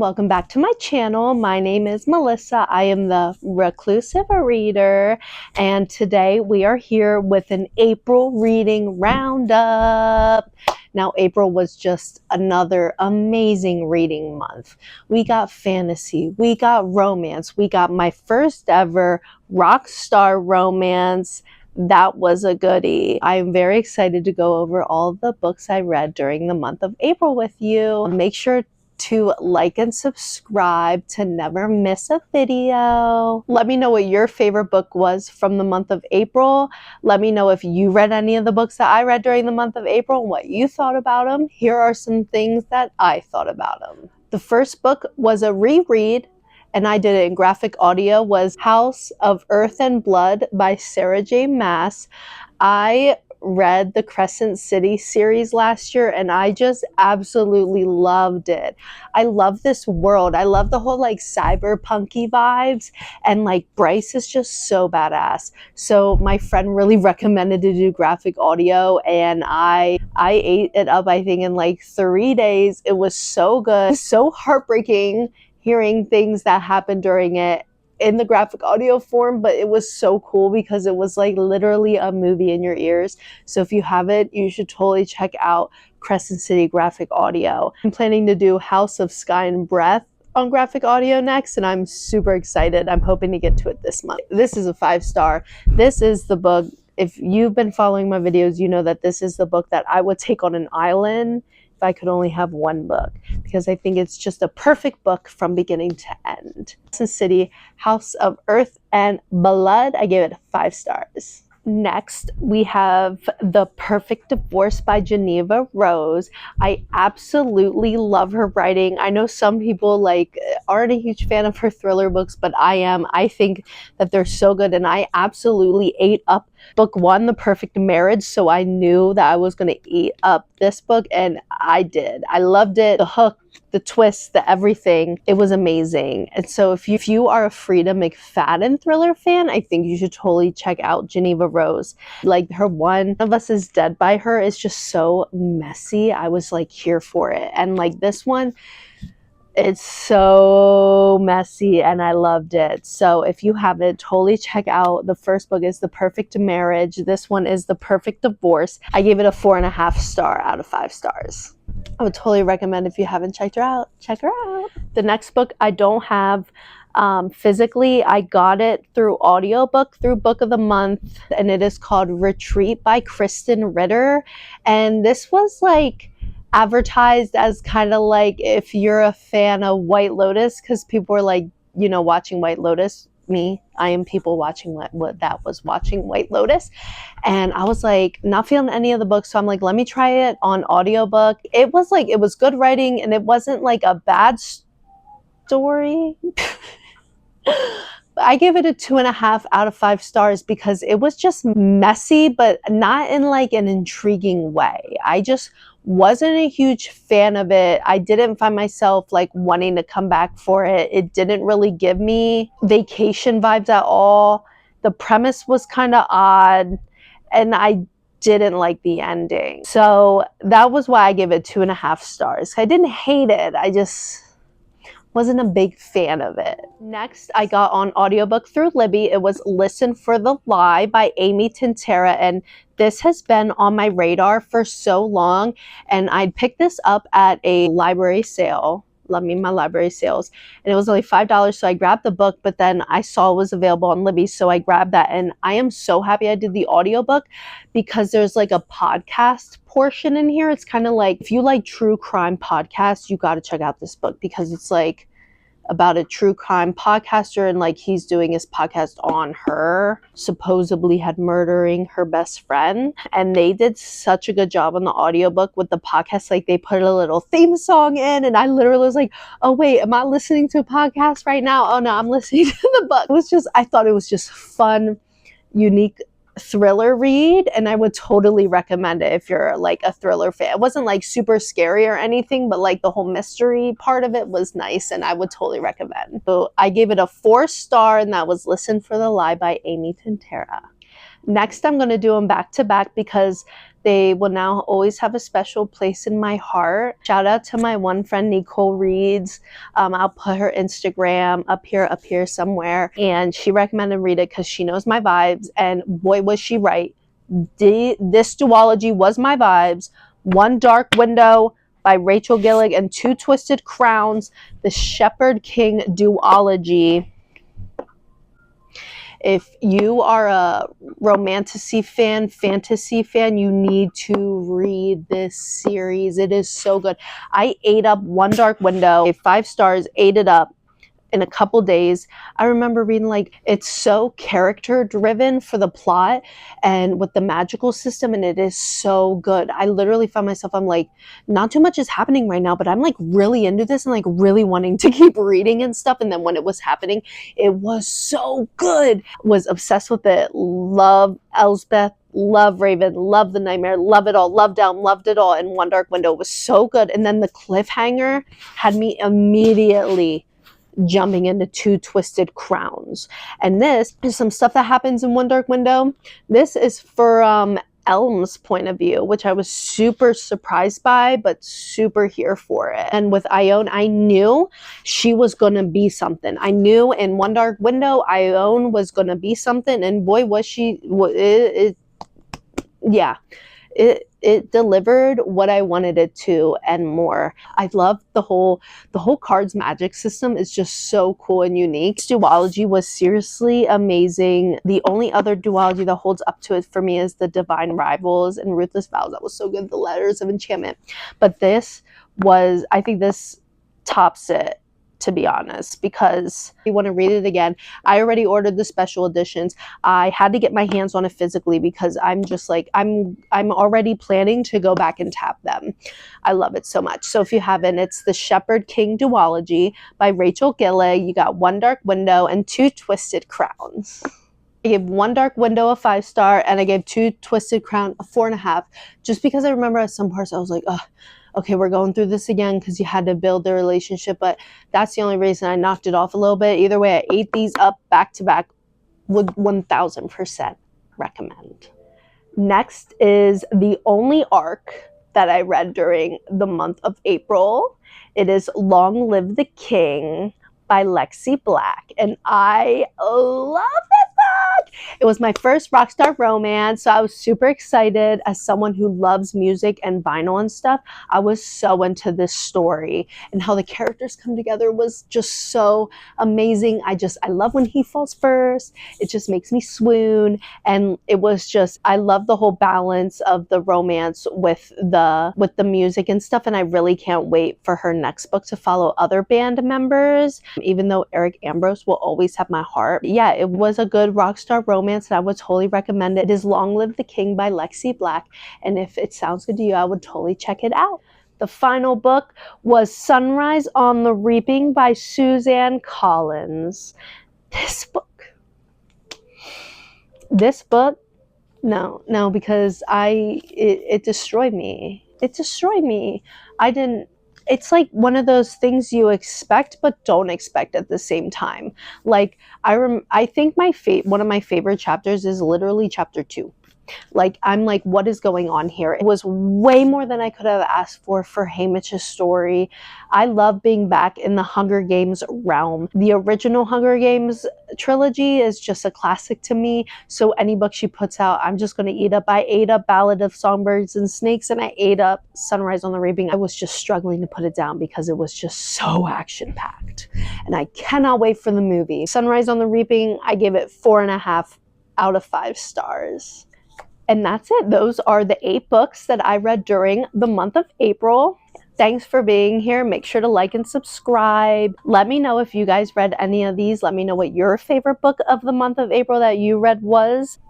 welcome back to my channel. My name is Melissa. I am the reclusive reader, and today we are here with an April reading roundup. Now, April was just another amazing reading month. We got fantasy, we got romance, we got my first ever rock star romance. That was a goodie. I'm very excited to go over all the books I read during the month of April with you. Make sure to like and subscribe to never miss a video. Let me know what your favorite book was from the month of April. Let me know if you read any of the books that I read during the month of April and what you thought about them. Here are some things that I thought about them. The first book was a reread, and I did it in graphic audio, was House of Earth and Blood by Sarah J. Maas. I read the Crescent City series last year and I just absolutely loved it. I love this world. I love the whole like cyberpunky vibes, and like Bryce is just so badass. So my friend really recommended to do graphic audio, and I ate it up, I think, in like 3 days. It was so good, so heartbreaking hearing things that happened during it in the graphic audio form, but it was so cool because it was like literally a movie in your ears. So if you haven't, you should totally check out Crescent City graphic audio. I'm planning to do House of Sky and Breath on graphic audio next, and I'm super excited. I'm hoping to get to it this month. This is a 5-star. This is the book. If you've been following my videos, you know that this is the book that I would take on an island if I could only have one book, because I think it's just a perfect book from beginning to end. Crescent City, House of Earth and Blood, I gave it 5 stars. Next, we have The Perfect Divorce by Geneva Rose. I absolutely love her writing. I know some people like aren't a huge fan of her thriller books, but I am. I think that they're so good, and I absolutely ate up book 1, The Perfect Marriage, so I knew that I was going to eat up this book, and I did. I loved it. The hook, the twist, the everything. It was amazing. And so if you are a 𝓡𝓸 _McFadden thriller fan, I think you should totally check out Geneva Rose. Like her One of Us is Dead by her is just so messy. I was like here for it. And like this one, it's so messy and I loved it. So if you haven't, totally check out. The first book is The Perfect Marriage. This one is The Perfect Divorce. I gave it a 4.5 star out of 5 stars. I would totally recommend, if you haven't checked her out, check her out. The next book I don't have physically. I got it through audiobook through Book of the Month, and it is called Retreat by Krysten Ritter. And this was like advertised as kind of like if you're a fan of White Lotus, because people were like, you know, watching White Lotus. I am people watching what that was watching White Lotus, and I was like not feeling any of the books, so I'm like, let me try it on audiobook. It was like, it was good writing, and it wasn't like a bad story. I gave it a 2.5 out of 5 stars because it was just messy, but not in like an intriguing way. I just wasn't a huge fan of it. I didn't find myself like wanting to come back for it. It didn't really give me vacation vibes at all. The premise was kind of odd, and I didn't like the ending. So that was why I gave it 2.5 stars. I didn't hate it. I just wasn't a big fan of it. Next, I got on audiobook through Libby. It was Listen for the Lie by Amy Tintera, and this has been on my radar for so long, and I picked this up at a library sale. Love me my library sales, and it was only $5, so I grabbed the book, but then I saw it was available on Libby, so I grabbed that, and I am so happy I did the audiobook because there's like a podcast portion in here. It's kind of like, if you like true crime podcasts, you got to check out this book because it's like about a true crime podcaster, and like he's doing his podcast on her supposedly had murdering her best friend, and they did such a good job on the audiobook with the podcast. Like they put a little theme song in, and I literally was like, oh wait, am I listening to a podcast right now? Oh no, I'm listening to the book. It was just, I thought it was just fun, unique thriller read, and I would totally recommend it if you're like a thriller fan. It wasn't like super scary or anything, but like the whole mystery part of it was nice, and I would totally recommend. So I gave it a 4 star, and that was Listen for the Lie by Amy Tintera. Next, I'm going to do them back to back because they will now always have a special place in my heart. Shout out to my one friend, Nicole Reeds. I'll put her Instagram up here somewhere. And she recommended read it because she knows my vibes. And boy, was she right. This duology was my vibes. One Dark Window by Rachel Gillig and Two Twisted Crowns, the Shepherd King duology. If you are a romantasy fan, fantasy fan, you need to read this series. It is so good. I ate up One Dark Window, 5 stars, ate it up in a couple days. I remember reading, like, it's so character driven for the plot and with the magical system, and it is so good. I literally found myself, I'm like, not too much is happening right now, but I'm like really into this and like really wanting to keep reading and stuff. And then when it was happening, it was so good. Was obsessed with it. Love Elsbeth, love Raven, love The Nightmare, love it all, loved Elm, loved it all. And One Dark Window was so good. And then the cliffhanger had me immediately jumping into Two Twisted Crowns. And this is some stuff that happens in One Dark Window. This is for Elm's point of view, which I was super surprised by, but super here for it. And with Ione, I knew she was gonna be something. I knew in One Dark Window, Ione was gonna be something, and boy, was she! Yeah. It delivered what I wanted it to and more. I love the whole cards magic system is just so cool and unique. This duology was seriously amazing. The only other duology that holds up to it for me is the Divine Rivals and Ruthless Vows. That was so good. The Letters of Enchantment. But this was, I think this tops it, to be honest, because I want to read it again. I already ordered the special editions. I had to get my hands on it physically because I'm just like, I'm already planning to go back and tap them. I love it so much. So if you haven't, it's the Shepherd King duology by Rachel Gillig. You got One Dark Window and Two Twisted Crowns. I gave One Dark Window a 5 star and I gave Two Twisted Crown a 4.5, just because I remember at some parts I was like, oh, okay, we're going through this again because you had to build the relationship, but that's the only reason I knocked it off a little bit. Either way, I ate these up back to back, would 1000% recommend. Next is the only arc that I read during the month of April. It is Long Live the King by Lexi Black, and I love this book. It was my first rockstar romance, so I was super excited. As someone who loves music and vinyl and stuff, I was so into this story, and how the characters come together was just so amazing. I love when he falls first. It just makes me swoon, and it was just, I love the whole balance of the romance with the music and stuff, and I really can't wait for her next book to follow other band members. Even though Eric Ambrose will always have my heart. Yeah, it was a good rockstar romance and I would totally recommend it. It is Long Live the King by Lexi Black, and if it sounds good to you, I would totally check it out. The final book was Sunrise on the Reaping by Suzanne Collins. This book, no, because it destroyed me. It destroyed me. It's like one of those things you expect but don't expect at the same time. Like I think one of my favorite chapters is literally chapter 2. Like, I'm like, what is going on here? It was way more than I could have asked for Haymitch's story. I love being back in the Hunger Games realm. The original Hunger Games trilogy is just a classic to me. So any book she puts out, I'm just going to eat up. I ate up Ballad of Songbirds and Snakes, and I ate up Sunrise on the Reaping. I was just struggling to put it down because it was just so action-packed. And I cannot wait for the movie. Sunrise on the Reaping, I gave it 4.5 out of 5 stars. And that's it. Those are the 8 books that I read during the month of April. Thanks for being here. Make sure to like and subscribe. Let me know if you guys read any of these. Let me know what your favorite book of the month of April that you read was.